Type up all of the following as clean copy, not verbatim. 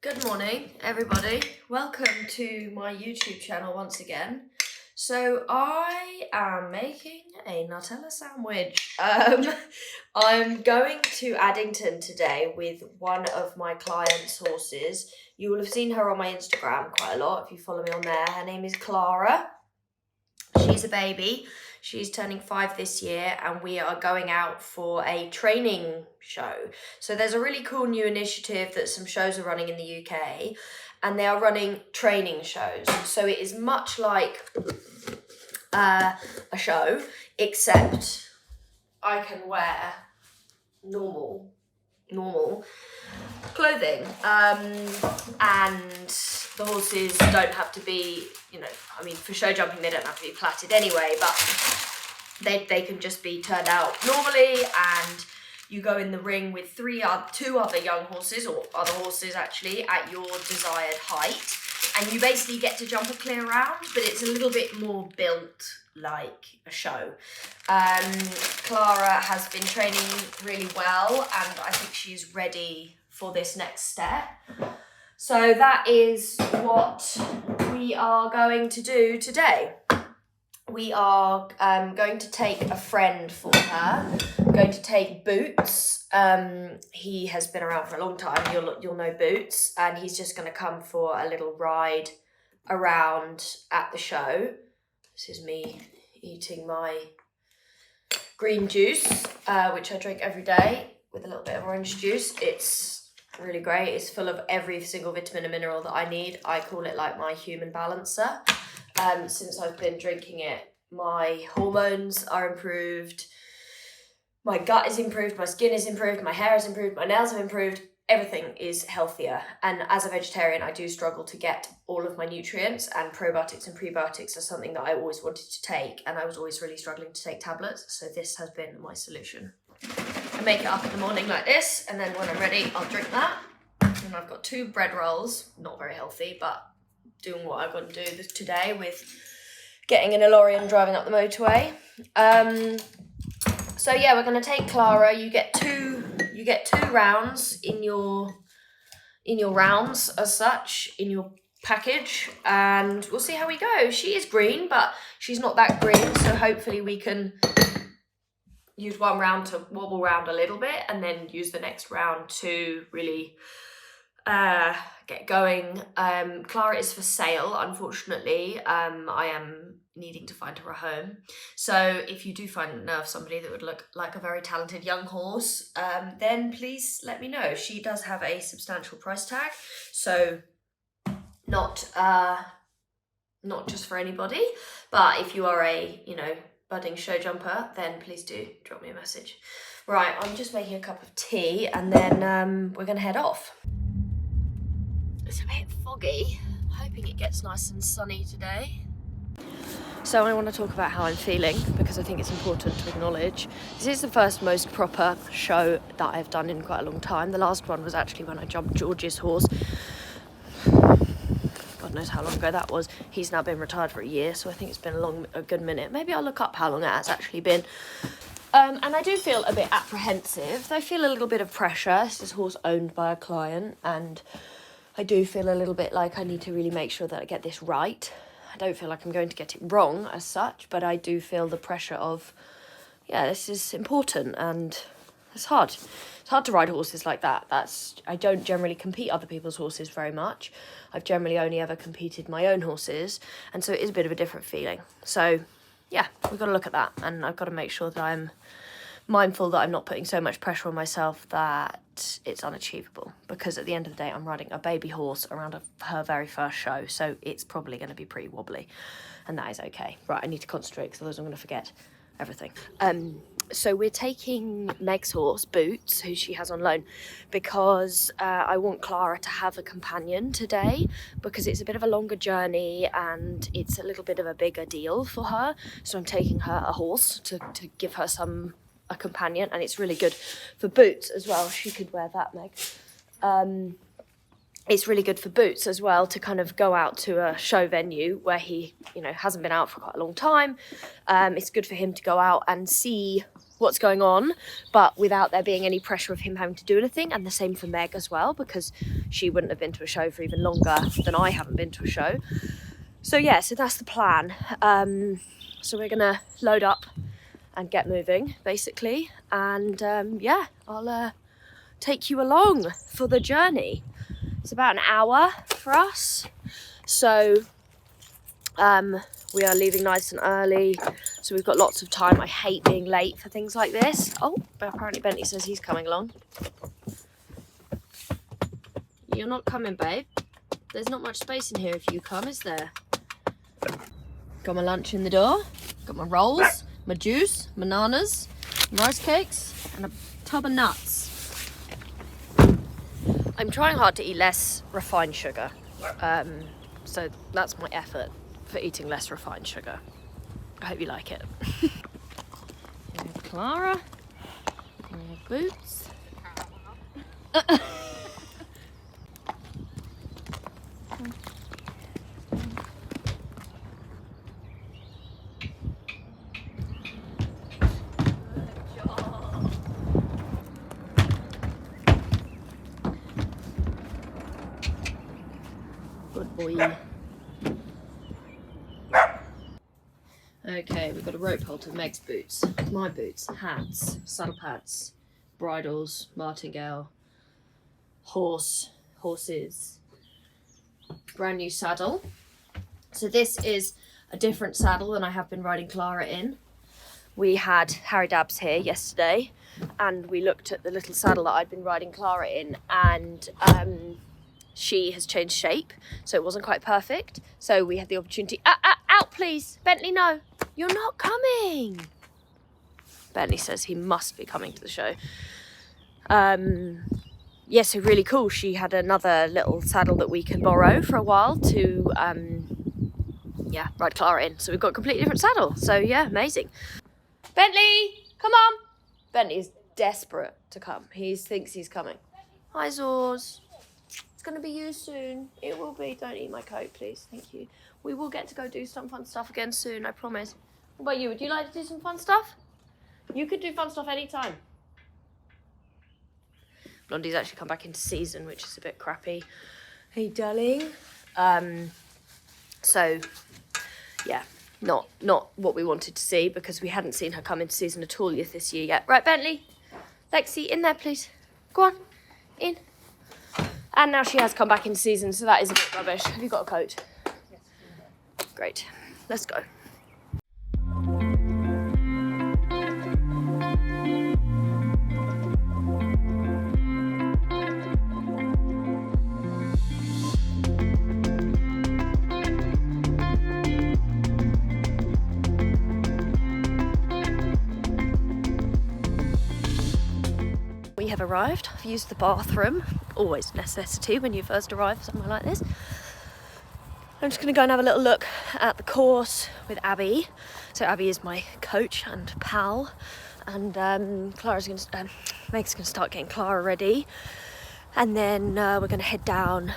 Good morning, everybody. Welcome to my YouTube channel once again. So I am making a Nutella sandwich. I'm going to Addington today with one of my clients' horses. You will have seen her on my Instagram quite a lot if you follow me on there. Her name is Clara. She's a baby. She's turning 5 this year and we are going out for a training show. So there's a really cool new initiative that some shows are running in the UK and they are running training shows. So it is much like a show, except I can wear normal clothing, and the horses don't have to be, for show jumping they don't have to be plaited anyway, but they can just be turned out normally, and you go in the ring with two other young horses, or other horses actually, at your desired height, and you basically get to jump a clear round, but it's a little bit more built like a show. Clara has been training really well and I think she's ready for this next step. So that is what we are going to do today. We are going to take a friend for her. I'm going to take Boots. He has been around for a long time. You'll know Boots, and he's just going to come for a little ride around at the show. This is me eating my green juice, which I drink every day with a little bit of orange juice. It's really great. It's full of every single vitamin and mineral that I need. I call it like my human balancer. Since I've been drinking it, my hormones are improved, my gut is improved, my skin is improved, my hair is improved, my nails have improved. Everything is healthier, and as a vegetarian I do struggle to get all of my nutrients, and probiotics and prebiotics are something that I always wanted to take, and I was always really struggling to take tablets, so this has been my solution. I make it up in the morning like this, and then when I'm ready I'll drink that. And I've got 2 bread rolls, not very healthy, but doing what I've got to do today with getting in a lorry and driving up the motorway. So yeah, we're going to take Clara. You get two rounds in your rounds as such in your package, and we'll see how we go. She is green, but she's not that green, so hopefully we can use one round to wobble around a little bit and then use the next round to really get going. Clara is for sale, unfortunately. I am needing to find her a home. So if you do know of somebody that would look like a very talented young horse, then please let me know. She does have a substantial price tag, so not just for anybody, but if you are a budding show jumper, then please do drop me a message. Right, I'm just making a cup of tea and then we're gonna head off. It's a bit foggy. I'm hoping it gets nice and sunny today. So I want to talk about how I'm feeling, because I think it's important to acknowledge this is the first most proper show that I've done in quite a long time. The last one was actually when I jumped George's horse. God knows how long ago that was. He's now been retired for a year, so I think it's been a good minute. Maybe I'll look up how long it has actually been. And I do feel a bit apprehensive. I feel a little bit of pressure. This is a horse owned by a client, and I do feel a little bit like I need to really make sure that I get this right. I don't feel like I'm going to get it wrong as such, but I do feel the pressure of, this is important, and it's hard. It's hard to ride horses like that. I don't generally compete other people's horses very much. I've generally only ever competed my own horses, and so it is a bit of a different feeling. So, yeah, we've got to look at that, and I've got to make sure that I'm mindful that I'm not putting so much pressure on myself that it's unachievable, because at the end of the day I'm riding a baby horse around her very first show, so it's probably going to be pretty wobbly, and that is okay. Right, I need to concentrate because otherwise I'm going to forget everything. So we're taking Meg's horse, Boots, who she has on loan, because I want Clara to have a companion today, because it's a bit of a longer journey and it's a little bit of a bigger deal for her, so I'm taking her a horse to give her a companion, and it's really good for Boots as well. She could wear that, Meg. It's really good for Boots as well to kind of go out to a show venue where he, hasn't been out for quite a long time. It's good for him to go out and see what's going on, but without there being any pressure of him having to do anything. And the same for Meg as well, because she wouldn't have been to a show for even longer than I haven't been to a show. So yeah, so that's the plan. So we're gonna load up and get moving, basically, and yeah, I'll take you along for the journey. It's about an hour for us, so we are leaving nice and early, so we've got lots of time. I hate being late for things like this. Oh, but apparently Bentley says he's coming along. You're not coming, babe. There's not much space in here if you come, is there? Got my lunch in the door, got my rolls, my juice, bananas, rice cakes, and a tub of nuts. I'm trying hard to eat less refined sugar, so that's my effort for eating less refined sugar. I hope you like it. We have Clara, we have Boots. Good boy. Okay, we've got a rope halter, Meg's boots, my boots, hats, saddle pads, bridles, martingale, horses, brand new saddle. So this is a different saddle than I have been riding Clara in. We had Harry Dabbs here yesterday, and we looked at the little saddle that I'd been riding Clara in, and she has changed shape, so it wasn't quite perfect. So we had the opportunity. Out, please, Bentley. No, you're not coming. Bentley says he must be coming to the show. Yeah, so really cool. She had another little saddle that we can borrow for a while to yeah, ride Clara in. So we've got a completely different saddle. So yeah, amazing. Bentley, come on. Bentley is desperate to come. He thinks he's coming. Hi, Zors. It's going to be you soon. It will be. Don't eat my coat, please. Thank you. We will get to go do some fun stuff again soon, I promise. What about you? Would you like to do some fun stuff? You could do fun stuff anytime. Blondie's actually come back into season, which is a bit crappy. Hey, darling. So, yeah, not what we wanted to see, because we hadn't seen her come into season at all this year yet. Right, Bentley? Lexi, in there, please. Go on. In. And now she has come back into season, so that is a bit rubbish. Have you got a coat? Yes. Great. Let's go. We have arrived. I've used the bathroom, always a necessity when you first arrive somewhere like this. I'm just going to go and have a little look at the course with Abby. So Abby is my coach and pal, and Meg's going to start getting Clara ready, and then we're going to head down.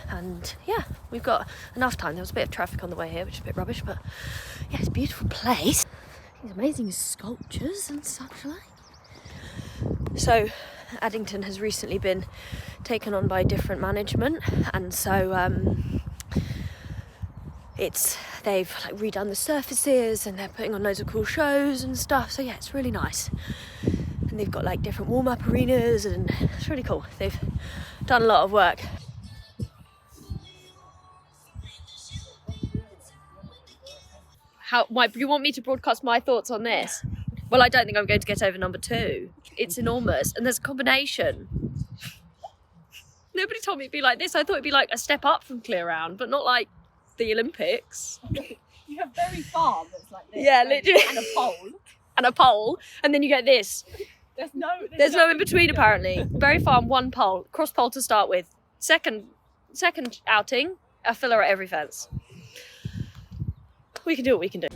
And yeah, we've got enough time. There was a bit of traffic on the way here, which is a bit rubbish, but yeah, it's a beautiful place. These amazing sculptures and such like. So Addington has recently been taken on by different management, and so they've like redone the surfaces, and they're putting on loads of cool shows and stuff. So yeah, it's really nice, and they've got like different warm-up arenas, and it's really cool. They've done a lot of work. Do you want me to broadcast my thoughts on this? Well, I don't think I'm going to get over number 2. It's enormous, and there's a combination. Nobody told me it'd be like this. I thought it'd be like a step up from clear round, but not like the Olympics. You have very farm that's like this. Yeah, literally. And a pole. And a pole, and then you get this. There's no in between, apparently. Very farm, one pole, cross pole to start with. Second outing, a filler at every fence. We can do what we can do.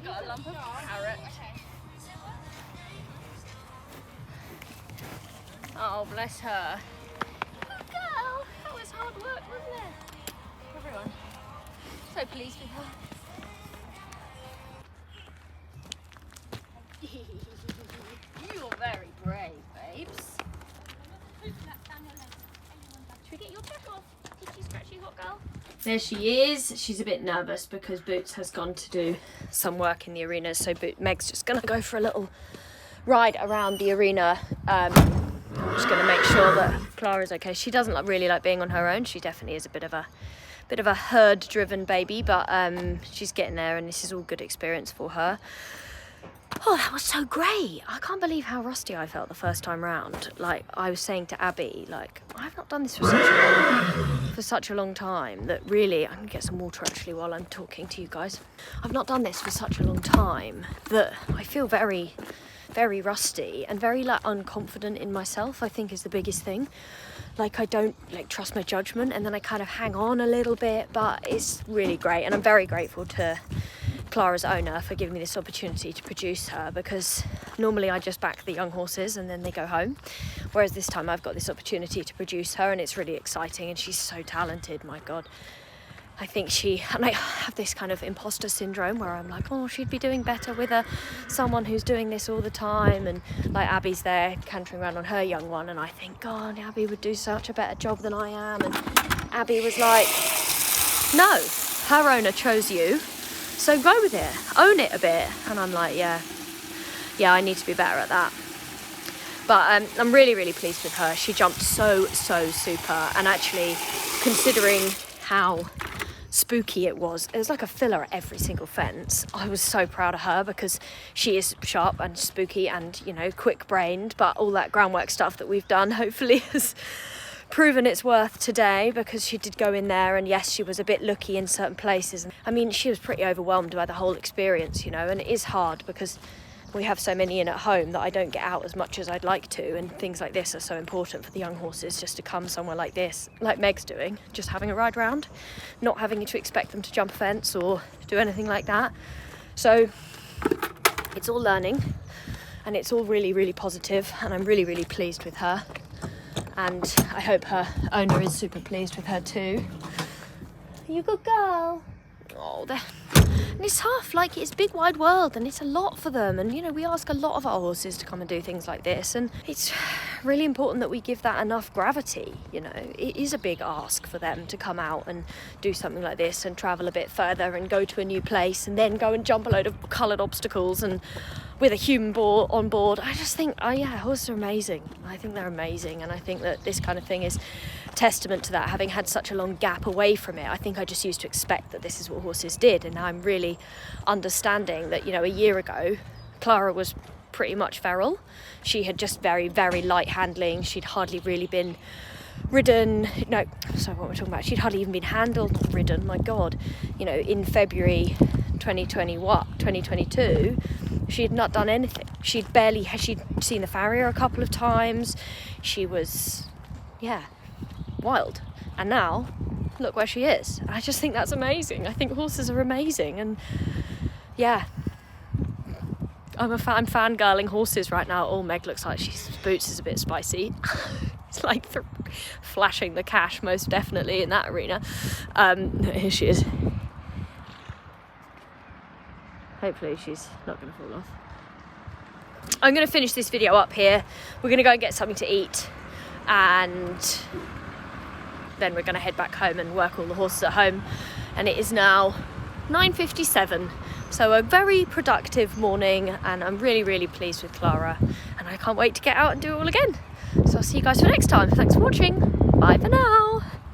got a lump of carrot. Oh, bless her. Good girl. That was hard work, wasn't it? Everyone. So pleased with her. You're very brave, babes. Should we get your brush off? Did you scratch you, hot girl? There she is. She's a bit nervous because Boots has gone to do some work in the arena, so Meg's just gonna go for a little ride around the arena. I'm just gonna make sure that Clara's okay. She doesn't really like being on her own. She definitely is a bit of a herd-driven baby, but she's getting there, and this is all good experience for her. Oh, that was so great. I can't believe how rusty I felt the first time round. Like, I was saying to Abby, like, I've not done this for such a long time that really, I'm gonna get some water actually while I'm talking to you guys. I've not done this for such a long time that I feel very, very rusty and very like unconfident in myself, I think is the biggest thing. Like, I don't like trust my judgment, and then I kind of hang on a little bit, but it's really great. And I'm very grateful to Clara's owner for giving me this opportunity to produce her, because normally I just back the young horses and then they go home, whereas this time I've got this opportunity to produce her, and it's really exciting, and she's so talented, my god. I think and I have this kind of imposter syndrome where I'm like, oh, she'd be doing better with someone who's doing this all the time, and like Abby's there cantering around on her young one, and I think, God, Abby would do such a better job than I am, and Abby was like, no, her owner chose you, so go with it, own it a bit. And I'm like, yeah, I need to be better at that. But I'm really, really pleased with her. She jumped so super, and actually, considering how spooky it was like a filler at every single fence. I was so proud of her, because she is sharp and spooky and, you know, quick-brained, but all that groundwork stuff that we've done hopefully has proven its worth today, because she did go in there, and yes, she was a bit looky in certain places. I mean, she was pretty overwhelmed by the whole experience, you know, and it is hard because we have so many in at home that I don't get out as much as I'd like to, and things like this are so important for the young horses, just to come somewhere like this, like Meg's doing, just having a ride round, not having to expect them to jump a fence or do anything like that. So it's all learning, and it's all really, really positive, and I'm really, really pleased with her, and I hope her owner is super pleased with her too. You good girl. Oh, and it's tough, like, it's a big wide world, and it's a lot for them, and you know, we ask a lot of our horses to come and do things like this, and it's really important that we give that enough gravity. You know, it is a big ask for them to come out and do something like this, and travel a bit further, and go to a new place, and then go and jump a load of coloured obstacles, and with a human on board. I just think, oh yeah, horses are amazing. I think they're amazing, and I think that this kind of thing is testament to that. Having had such a long gap away from it, I think I just used to expect that this is what horses did, and now I'm really understanding that, you know, a year ago Clara was pretty much feral. She had just very, very light handling. She'd hardly really been ridden. No, sorry, what we're talking about. She'd hardly even been handled, not ridden, my god. You know, in February 2022, she had not done anything. She'd seen the farrier a couple of times. She was, yeah, wild. And now, look where she is. I just think that's amazing. I think horses are amazing, and yeah, I'm fangirling horses right now. Oh, Meg looks like Boots is a bit spicy. It's like flashing the cash, most definitely, in that arena. Here she is. Hopefully she's not going to fall off. I'm going to finish this video up here. We're going to go and get something to eat, and then we're going to head back home and work all the horses at home. And it is now 9:57, so a very productive morning, and I'm really, really pleased with Clara, and I can't wait to get out and do it all again. So I'll see you guys for next time. Thanks for watching. Bye for now.